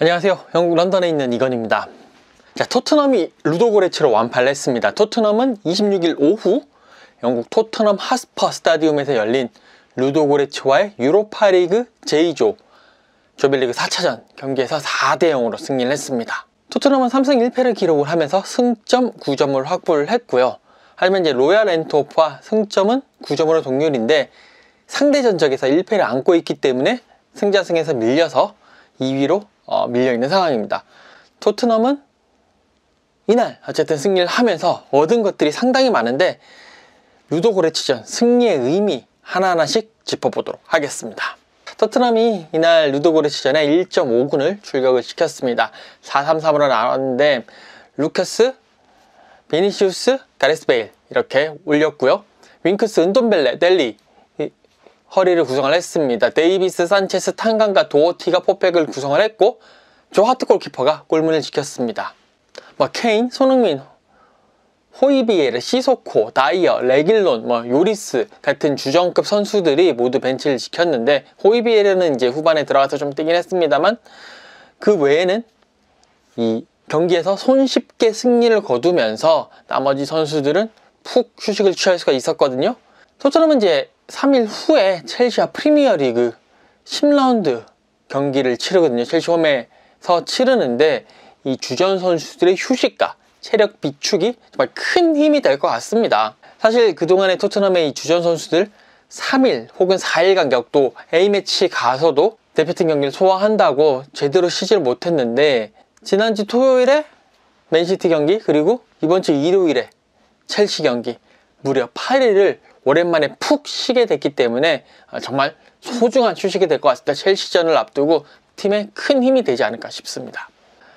안녕하세요. 영국 런던에 있는 이건입니다. 자, 토트넘이 루도고레츠로 완파를 했습니다. 토트넘은 26일 오후 영국 토트넘 하스퍼 스타디움에서 열린 루도고레츠와의 유로파리그 제2조 조별리그 4차전 경기에서 4대0으로 승리를 했습니다. 토트넘은 3승 1패를 기록을 하면서 승점 9점을 확보를 했고요. 하지만 이제 로얄 앤트워프와 승점은 9점으로 동률인데 상대 전적에서 1패를 안고 있기 때문에 승자승에서 밀려서 2위로 밀려있는 상황입니다. 토트넘은 이날 어쨌든 승리를 하면서 얻은 것들이 상당히 많은데 루도고레츠전 승리의 의미 하나하나씩 짚어보도록 하겠습니다. 토트넘이 이날 루도고레츠전에 1.5군을 출격을 시켰습니다. 4-3-3으로 나왔는데 루카스, 비니시우스, 가레스 베일 이렇게 올렸고요. 윙크스, 은돈벨레, 델리 허리를 구성을 했습니다. 데이비스, 산체스, 탄강과 도어티가 포백을 구성을 했고 조 하트 골키퍼가 골문을 지켰습니다. 케인, 손흥민, 호이비에르, 시소코, 다이어, 레길론, 요리스 같은 주전급 선수들이 모두 벤치를 지켰는데 호이비에르는 이제 후반에 들어가서 좀 뛰긴 했습니다만 그 외에는 이 경기에서 손쉽게 승리를 거두면서 나머지 선수들은 푹 휴식을 취할 수가 있었거든요. 토트넘은 이제 3일 후에 첼시와 프리미어리그 10라운드 경기를 치르거든요. 첼시 홈에서 치르는데 이 주전 선수들의 휴식과 체력 비축이 정말 큰 힘이 될 것 같습니다. 사실 그동안의 토트넘의 이 주전 선수들 3일 혹은 4일 간격도 A매치 가서도 대표팀 경기를 소화한다고 제대로 쉬지를 못했는데 지난주 토요일에 맨시티 경기 그리고 이번 주 일요일에 첼시 경기 무려 8일을 오랜만에 푹 쉬게 됐기 때문에 정말 소중한 휴식이 될 것 같습니다. 첼시전을 앞두고 팀에 큰 힘이 되지 않을까 싶습니다.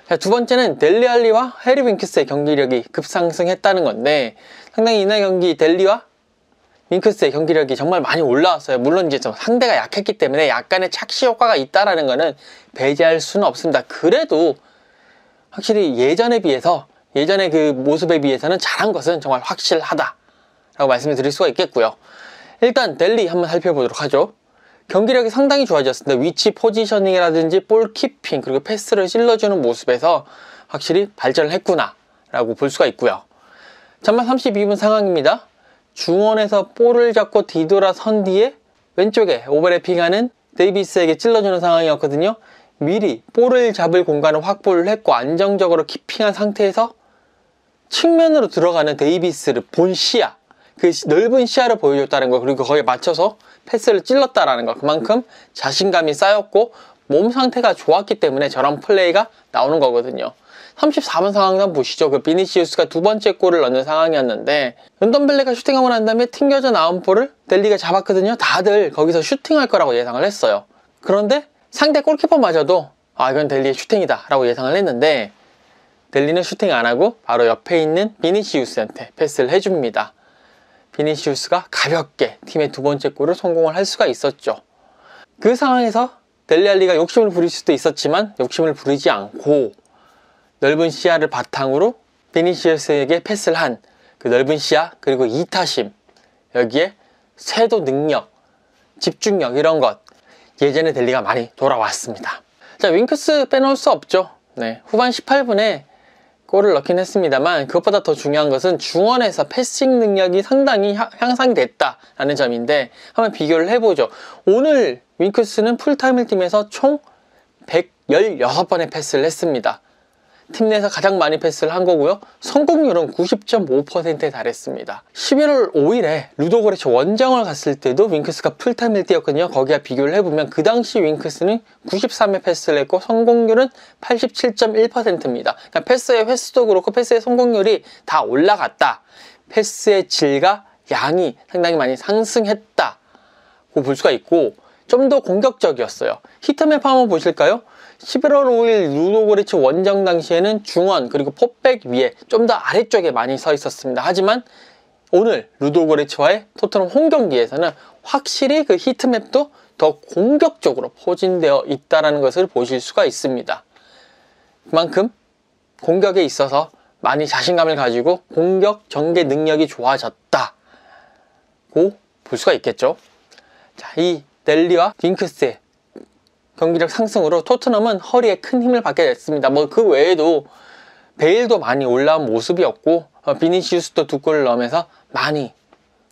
자, 두 번째는 델리 알리와 해리 윙크스의 경기력이 급상승했다는 건데 상당히 이날 경기 델리와 윙크스의 경기력이 정말 많이 올라왔어요. 물론 이제 좀 상대가 약했기 때문에 약간의 착시 효과가 있다라는 거는 배제할 수는 없습니다. 그래도 확실히 예전에 비해서 예전의 그 모습에 비해서는 잘한 것은 정말 확실하다 라고 말씀을 드릴 수가 있겠고요. 일단 델리 한번 살펴보도록 하죠. 경기력이 상당히 좋아졌습니다. 위치 포지셔닝이라든지 볼 키핑 그리고 패스를 찔러주는 모습에서 확실히 발전을 했구나 라고 볼 수가 있고요. 전반 32분 상황입니다. 중원에서 볼을 잡고 뒤돌아선 뒤에 왼쪽에 오버래핑하는 데이비스에게 찔러주는 상황이었거든요. 미리 볼을 잡을 공간을 확보를 했고 안정적으로 키핑한 상태에서 측면으로 들어가는 데이비스를 본 시야 그 넓은 시야를 보여줬다는 거 그리고 거기에 맞춰서 패스를 찔렀다라는 거 그만큼 자신감이 쌓였고 몸 상태가 좋았기 때문에 저런 플레이가 나오는 거거든요. 34분 상황 한번 보시죠. 그 비니시우스가 두 번째 골을 넣는 상황이었는데 은돈벨레가 슈팅하고 난 다음에 튕겨져 나온 볼을 델리가 잡았거든요. 다들 거기서 슈팅할 거라고 예상을 했어요. 그런데 상대 골키퍼마저도 이건 델리의 슈팅이다 라고 예상을 했는데 델리는 슈팅 안 하고 바로 옆에 있는 비니시우스한테 패스를 해줍니다. 비니시우스가 가볍게 팀의 두 번째 골을 성공을 할 수가 있었죠. 그 상황에서 델리 알리가 욕심을 부릴 수도 있었지만 욕심을 부리지 않고 넓은 시야를 바탕으로 비니시우스에게 패스를 한 그 넓은 시야 그리고 이타심 여기에 쇄도 능력, 집중력 이런 것 예전에 델리가 많이 돌아왔습니다. 자, 윙크스 빼놓을 수 없죠. 네, 후반 18분에 골을 넣긴 했습니다만 그것보다 더 중요한 것은 중원에서 패싱 능력이 상당히 향상됐다라는 점인데 한번 비교를 해보죠. 오늘 윙크스는 풀타임을 뛰면서 총 116번의 패스를 했습니다. 팀 내에서 가장 많이 패스를 한 거고요. 성공률은 90.5%에 달했습니다. 11월 5일에 루도고레츠 원정을 갔을 때도 윙크스가 풀타임을 뛰었거든요. 거기와 비교를 해보면 그 당시 윙크스는 93회 패스를 했고 성공률은 87.1%입니다. 그러니까 패스의 횟수도 그렇고 패스의 성공률이 다 올라갔다. 패스의 질과 양이 상당히 많이 상승했다고 볼 수가 있고 좀 더 공격적이었어요. 히트맵 한번 보실까요? 11월 5일 루도고레츠 원정 당시에는 중원 그리고 포백 위에 좀 더 아래쪽에 많이 서 있었습니다. 하지만 오늘 루도고레츠와의 토트넘 홈 경기에서는 확실히 그 히트맵도 더 공격적으로 포진되어 있다는 것을 보실 수가 있습니다. 그만큼 공격에 있어서 많이 자신감을 가지고 공격 전개 능력이 좋아졌다고 볼 수가 있겠죠. 자, 이 델리와 윙크스의 경기력 상승으로 토트넘은 허리에 큰 힘을 받게 됐습니다. 뭐 그 외에도 베일도 많이 올라온 모습이었고 비니시우스도 2골을 넣으면서 많이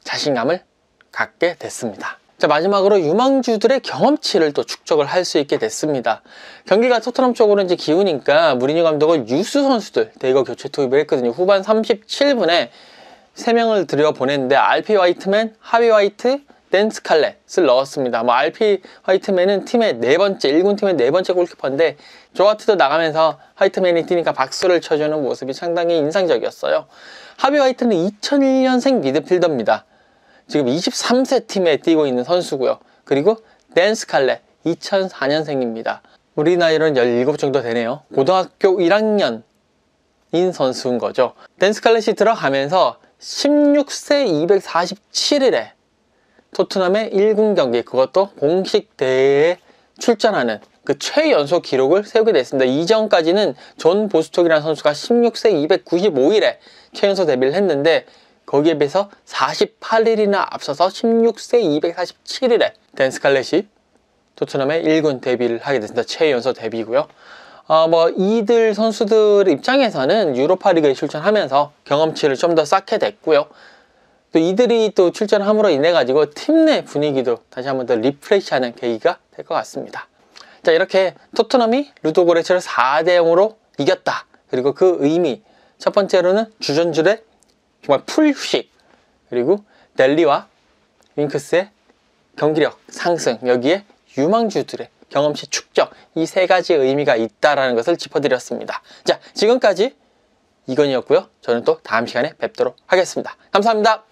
자신감을 갖게 됐습니다. 자, 마지막으로 유망주들의 경험치를 또 축적을 할 수 있게 됐습니다. 경기가 토트넘 쪽으로 이제 기우니까 무리뉴 감독은 유스 선수들 대거 교체 투입을 했거든요. 후반 37분에 3명을 들여보냈는데 RP 화이트맨, 하비 화이트, 댄 스칼렛을 넣었습니다. 뭐 RP 화이트맨은 팀의 4번째, 1군 팀의 4번째 골키퍼인데 조하트도 나가면서 화이트맨이 뛰니까 박수를 쳐주는 모습이 상당히 인상적이었어요. 하비 화이트는 2001년생 미드필더입니다. 지금 23세 팀에 뛰고 있는 선수고요. 그리고 댄 스칼렛 2004년생입니다. 우리 나이로는 17 정도 되네요. 고등학교 1학년인 선수인 거죠. 댄 스칼렛이 들어가면서 16세 247일에 토트넘의 1군 경기, 그것도 공식 대회에 출전하는 그 최연소 기록을 세우게 됐습니다. 이전까지는 존 보스톡이라는 선수가 16세 295일에 최연소 데뷔를 했는데 거기에 비해서 48일이나 앞서서 16세 247일에 댄 스칼렛이 토트넘의 1군 데뷔를 하게 됐습니다. 최연소 데뷔고요. 뭐 이들 선수들 입장에서는 유로파 리그에 출전하면서 경험치를 좀 더 쌓게 됐고요. 또 이들이 또 출전함으로 인해 가지고 팀 내 분위기도 다시 한번 더 리프레시하는 계기가 될 것 같습니다. 자, 이렇게 토트넘이 루도고레츠를 4대 0으로 이겼다. 그리고 그 의미, 첫 번째로는 주전들의 정말 풀휴식, 그리고 델리와 윙크스의 경기력 상승, 여기에 유망주들의 경험치 축적, 이 3가지 의미가 있다는 것을 짚어드렸습니다. 자, 지금까지 이건이었고요. 저는 또 다음 시간에 뵙도록 하겠습니다. 감사합니다.